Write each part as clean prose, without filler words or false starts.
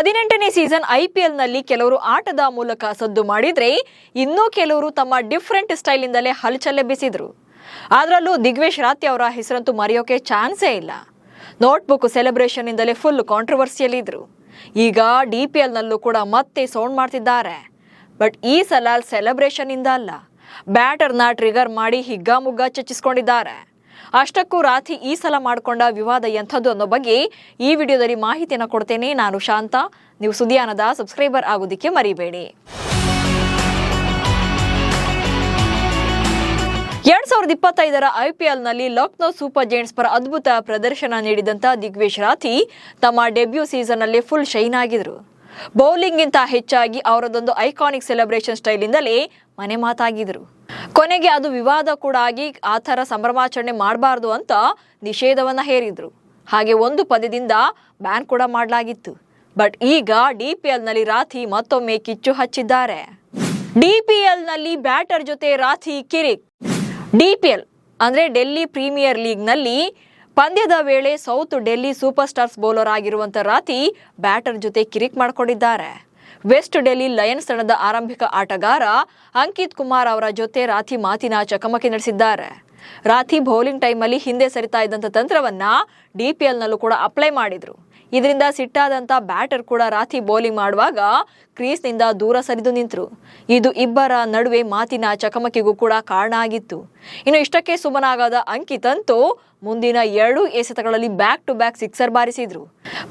18ನೇ season ಐಪಿಎಲ್ನಲ್ಲಿ ಕೆಲವರು ಆಟದ ಮೂಲಕ ಸದ್ದು ಮಾಡಿದ್ರೆ ಇನ್ನೂ ಕೆಲವರು ತಮ್ಮ ಡಿಫರೆಂಟ್ ಸ್ಟೈಲ್ ಇಂದಲೇ ಹಲ್ಚಲೆಬ್ಬಿಸಿದ್ರು. ಅದರಲ್ಲೂ ದಿಗ್ವೇಶ್ ರಾಥಿ ಅವರ ಹೆಸರಂತೂ ಮರೆಯೋಕೆ ಚಾನ್ಸೇ ಇಲ್ಲ. ನೋಟ್ಬುಕ್ ಸೆಲೆಬ್ರೇಷನ್ ಇಂದಲೇ ಫುಲ್ ಕಾಂಟ್ರವರ್ಸಿಯಲ್ ಇದ್ರು. ಈಗ ಡಿಪಿಎಲ್ ನಲ್ಲೂ ಕೂಡ ಮತ್ತೆ ಸೌಂಡ್ ಮಾಡ್ತಿದ್ದಾರೆ. ಬಟ್ ಈ ಸಲ ಸೆಲೆಬ್ರೇಷನ್ ಇಂದ ಅಲ್ಲ, ಬ್ಯಾಟರ್ನ ಟ್ರಿಗರ್ ಮಾಡಿ ಹಿಗ್ಗಾಮುಗ್ಗಾ ಚರ್ಚಿಸಿಕೊಂಡಿದ್ದಾರೆ. ಅಷ್ಟಕ್ಕೂ ರಾಥಿ ಈ ಸಲ ಮಾಡಿಕೊಂಡ ವಿವಾದ ಎಂಥದ್ದು ಅನ್ನೋ ಬಗ್ಗೆ ಈ ವಿಡಿಯೋದಲ್ಲಿ ಮಾಹಿತಿಯನ್ನು ಕೊಡ್ತೇನೆ. ನಾನು ಶಾಂತ. ನೀವು ಸುದ್ದಿಯಾನದ ಸಬ್ಸ್ಕ್ರೈಬರ್ ಆಗೋದಕ್ಕೆ ಮರಿಬೇಡಿ. 2025ರ ಐಪಿಎಲ್ನಲ್ಲಿ ಲಕ್ನೋ ಸೂಪರ್ ಜೈಂಟ್ಸ್ ಪರ ಅದ್ಭುತ ಪ್ರದರ್ಶನ ನೀಡಿದಂಥ ದಿಗ್ವೇಶ್ ರಾಥಿ ತಮ್ಮ ಡೆಬ್ಯೂ ಸೀಸನ್ನಲ್ಲಿ ಫುಲ್ ಶೈನ್ ಆಗಿದ್ರು. ಬೌಲಿಂಗ್ಗಿಂತ ಹೆಚ್ಚಾಗಿ ಅವರದೊಂದು ಐಕಾನಿಕ್ ಸೆಲೆಬ್ರೇಷನ್ ಸ್ಟೈಲಿಂದಲೇ ಮನೆ ಮಾತಾಗಿದ್ರು. ಕೊನೆಗೆ ಅದು ವಿವಾದ ಕೂಡ ಆಗಿ ಆ ಥರ ಸಂಭ್ರಮಾಚರಣೆ ಮಾಡಬಾರ್ದು ಅಂತ ನಿಷೇಧವನ್ನ ಹೇರಿದ್ರು. ಹಾಗೆ ಒಂದು ಪದ್ಯದಿಂದ ಬ್ಯಾನ್ ಕೂಡ ಮಾಡಲಾಗಿತ್ತು. ಬಟ್ ಈಗ ಡಿಪಿಎಲ್ನಲ್ಲಿ ರಾಥಿ ಮತ್ತೊಮ್ಮೆ ಕಿಚ್ಚು ಹಚ್ಚಿದ್ದಾರೆ. ಡಿಪಿಎಲ್ನಲ್ಲಿ ಬ್ಯಾಟರ್ ಜೊತೆ ರಾಥಿ ಕಿರಿಕ್. ಡಿಪಿಎಲ್ ಅಂದ್ರೆ ಡೆಲ್ಲಿ ಪ್ರೀಮಿಯರ್ ಲೀಗ್ನಲ್ಲಿ ಪಂದ್ಯದ ವೇಳೆ south Delhi super stars bowler ಆಗಿರುವಂಥ ರಾಥಿ ಬ್ಯಾಟರ್ ಜೊತೆ ಕಿರಿಕ್ ಮಾಡಿಕೊಂಡಿದ್ದಾರೆ. ವೆಸ್ಟ್ ಡೆಲ್ಲಿ ಲಯನ್ಸ್ ತಂಡದ ಆರಂಭಿಕ ಆಟಗಾರ ಅಂಕಿತ್ ಕುಮಾರ್ ಅವರ ಜೊತೆ ರಾಥಿ ಮಾತಿನ ಚಕಮಕಿ ನಡೆಸಿದ್ದಾರೆ. ರಾಥಿ ಬೌಲಿಂಗ್ ಟೈಮಲ್ಲಿ ಹಿಂದೆ ಸರಿತಾ ಇದ್ದಂಥ ತಂತ್ರವನ್ನ ಡಿಪಿಎಲ್ನಲ್ಲೂ ಕೂಡ ಅಪ್ಲೈ ಮಾಡಿದ್ರು. ಇದರಿಂದ ಸಿಟ್ಟಾದಂಥ ಬ್ಯಾಟರ್ ಕೂಡ ರಾಥಿ ಬೌಲಿಂಗ್ ಮಾಡುವಾಗ ಕ್ರೀಸ್ನಿಂದ ದೂರ ಸರಿದು ನಿಂತರು. ಇದು ಇಬ್ಬರ ನಡುವೆ ಮಾತಿನ ಚಕಮಕಿಗೂ ಕೂಡ ಕಾರಣ ಆಗಿತ್ತು. ಇನ್ನು ಇಷ್ಟಕ್ಕೆ ಸುಮ್ಮನಾಗದ ಅಂಕಿತ್ ಅಂತೂ ಮುಂದಿನ 2 ಎಸೆತಗಳಲ್ಲಿ ಬ್ಯಾಕ್ ಟು ಬ್ಯಾಕ್ ಸಿಕ್ಸರ್ ಬಾರಿಸಿದ್ರು.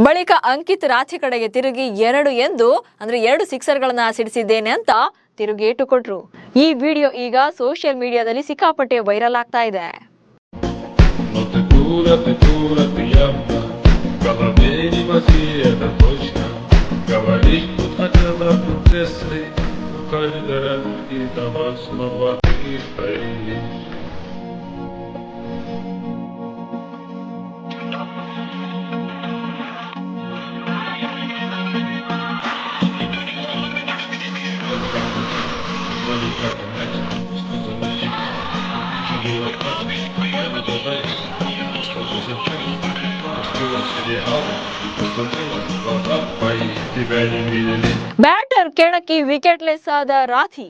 ಬಳಿಕ ಅಂಕಿತ್ ರಾಥಿ ಕಡೆಗೆ ತಿರುಗಿ 2 ಸಿಕ್ಸರ್ಗಳನ್ನ ಸಿಡಿಸಿದ್ದೇನೆ ಅಂತ ತಿರುಗೇಟು ಕೊಟ್ರು. ಈ ವಿಡಿಯೋ ಈಗ ಸೋಷಿಯಲ್ ಮೀಡಿಯಾದಲ್ಲಿ ಸಿಕ್ಕಾಪಟ್ಟೆ ವೈರಲ್ ಆಗ್ತಾ ಇದೆ. ಬ್ಯಾಟರ್ ಕೆಣಕಿ ವಿಕೆಟ್ಲೆಸ್ ಆದ ರಾಥಿ.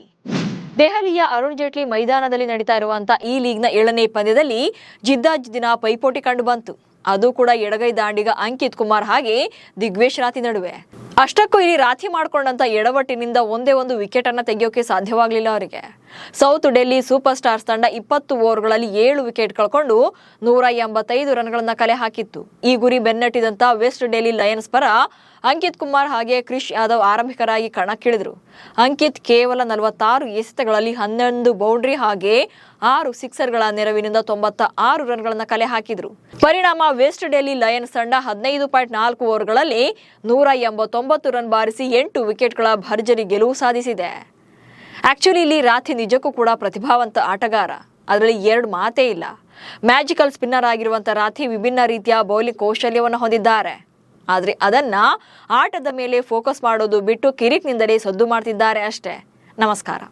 ದೆಹಲಿಯ ಅರುಣ್ ಜೇಟ್ಲಿ ಮೈದಾನದಲ್ಲಿ ನಡೀತಾ ಇರುವಂತಹ ಈ ಲೀಗ್ನ 7ನೇ ಪಂದ್ಯದಲ್ಲಿ ಜಿದ್ದಾಜಿದ್ದಿನ ಪೈಪೋಟಿ ಕಂಡು ಬಂತು. ಅದು ಕೂಡ ಎಡಗೈ ದಾಂಡಿಗ ಅಂಕಿತ್ ಕುಮಾರ್ ಹಾಗೆ ದಿಗ್ವೇಶ್ ರಾಥಿ ನಡುವೆ. ಅಷ್ಟಕ್ಕೂ ಇಲ್ಲಿ ರಾಥಿ ಮಾಡಿಕೊಂಡಂತ ಎಡವಟ್ಟಿನಿಂದ ಒಂದೇ ಒಂದು ವಿಕೆಟ್ ಅನ್ನ ತೆಗೆಯೋಕೆ ಸಾಧ್ಯವಾಗಲಿಲ್ಲ ಅವರಿಗೆ. ಸೌತ್ ಡೆಲ್ಲಿ ಸೂಪರ್ ಸ್ಟಾರ್ಸ್ ತಂಡ 20 ಓವರ್ಗಳಲ್ಲಿ 7 ವಿಕೆಟ್ ಕಳ್ಕೊಂಡು 185 ರನ್ಗಳನ್ನ ಕಲೆ ಹಾಕಿತ್ತು. ಈ ಗುರಿ ಬೆನ್ನಟ್ಟಿದಂತ ವೆಸ್ಟ್ ಡೆಲ್ಲಿ ಲಯನ್ಸ್ ಪರ ಅಂಕಿತ್ ಕುಮಾರ್ ಹಾಗೆ ಕ್ರಿಶ್ ಯಾದವ್ ಆರಂಭಿಕರಾಗಿ ಕಣಕ್ಕಿಳಿದ್ರು. ಅಂಕಿತ್ ಕೇವಲ 46 ಎಸೆತಗಳಲ್ಲಿ 11 ಬೌಂಡ್ರಿ ಹಾಗೆ 6 ಸಿಕ್ಸರ್ಗಳ ನೆರವಿನಿಂದ 96 ರನ್ಗಳನ್ನ ಕಲೆ ಹಾಕಿದ್ರು. ಪರಿಣಾಮ ವೆಸ್ಟ್ ಡೆಲ್ಲಿ ಲಯನ್ಸ್ ತಂಡ 15.4 ಓವರ್ಗಳಲ್ಲಿ 189 ರನ್ ಬಾರಿಸಿ 8 ವಿಕೆಟ್ಗಳ ಭರ್ಜರಿ ಗೆಲುವು ಸಾಧಿಸಿದೆ. ಆಕ್ಚುಲಿ ಇಲ್ಲಿ ರಾಥಿ ನಿಜಕ್ಕೂ ಕೂಡ ಪ್ರತಿಭಾವಂತ ಆಟಗಾರ, ಅದರಲ್ಲಿ 2 ಮಾತೇ ಇಲ್ಲ. ಮ್ಯಾಜಿಕಲ್ ಸ್ಪಿನ್ನರ್ ಆಗಿರುವಂತ ರಾಥಿ ವಿಭಿನ್ನ ರೀತಿಯ ಬೌಲಿಂಗ್ ಕೌಶಲ್ಯವನ್ನು ಹೊಂದಿದ್ದಾರೆ. ಆದ್ರೆ ಅದನ್ನ ಆಟದ ಮೇಲೆ ಫೋಕಸ್ ಮಾಡೋದು ಬಿಟ್ಟು ಕಿರಿಕ್ನಿಂದಲೇ ಸದ್ದು ಮಾಡ್ತಿದ್ದಾರೆ ಅಷ್ಟೇ. ನಮಸ್ಕಾರ.